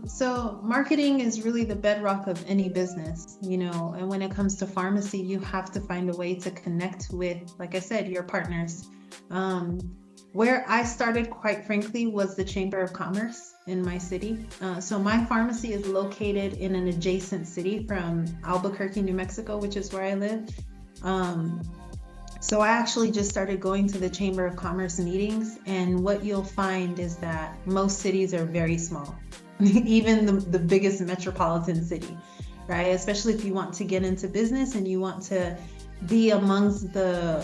So marketing is really the bedrock of any business, and when it comes to pharmacy, you have to find a way to connect with, like I said, your partners. Um, where I started, quite frankly, was the Chamber of Commerce in my city. So my pharmacy is located in an adjacent city from Albuquerque, New Mexico, which is where I live. Um, so I actually just started going to the Chamber of Commerce meetings, and what you'll find is that most cities are very small, even the biggest metropolitan city, right? Especially if you want to get into business and you want to be amongst the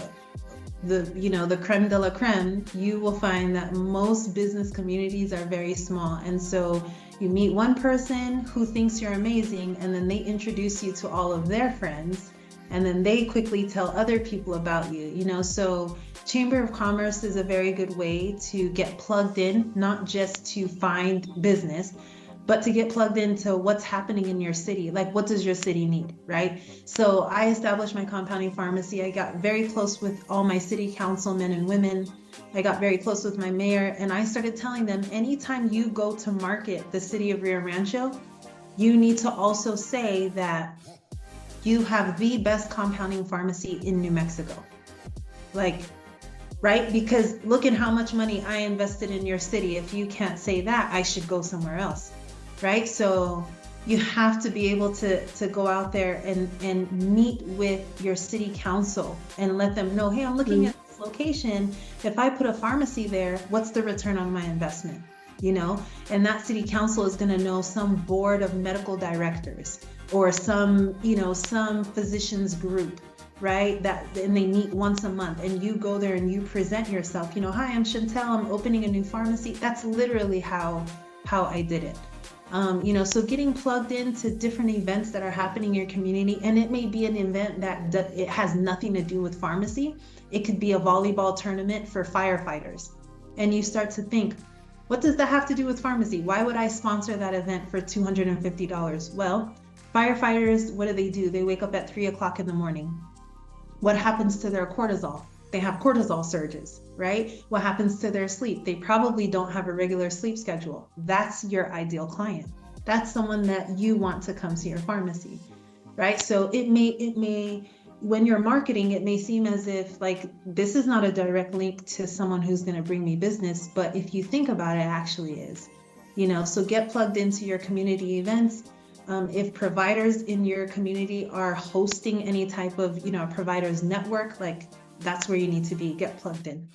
creme de la creme, you will find that most business communities are very small. And so you meet one person who thinks you're amazing, and then they introduce you to all of their friends, and then they quickly tell other people about you. So Chamber of Commerce is a very good way to get plugged in, not just to find business, but to get plugged into what's happening in your city. Like, what does your city need, right? So I established my compounding pharmacy. I got very close with all my city councilmen and women. I got very close with my mayor, and I started telling them, anytime you go to market the city of Rio Rancho, you need to also say that you have the best compounding pharmacy in New Mexico. Like, right? Because look at how much money I invested in your city. If you can't say that, I should go somewhere else, right? So you have to be able to go out there and meet with your city council and let them know, hey, I'm looking at this location. If I put a pharmacy there, what's the return on my investment? And that city council is going to know some board of medical directors or some physicians group, right? And they meet once a month, and you go there and you present yourself. Hi, I'm Chantel. I'm opening a new pharmacy. That's literally how I did it. So getting plugged into different events that are happening in your community, and it may be an event that it has nothing to do with pharmacy. It could be a volleyball tournament for firefighters, and you start to think, what does that have to do with pharmacy? Why would I sponsor that event for $250? Well, firefighters, what do? They wake up at 3 o'clock in the morning. What happens to their cortisol? They have cortisol surges, right? What happens to their sleep? They probably don't have a regular sleep schedule. That's your ideal client. That's someone that you want to come to your pharmacy, right? So it may, when you're marketing, it may seem as if like this is not a direct link to someone who's going to bring me business, but if you think about it, it actually is. So get plugged into your community events. If providers in your community are hosting any type of, providers network, like that's where you need to be. Get plugged in.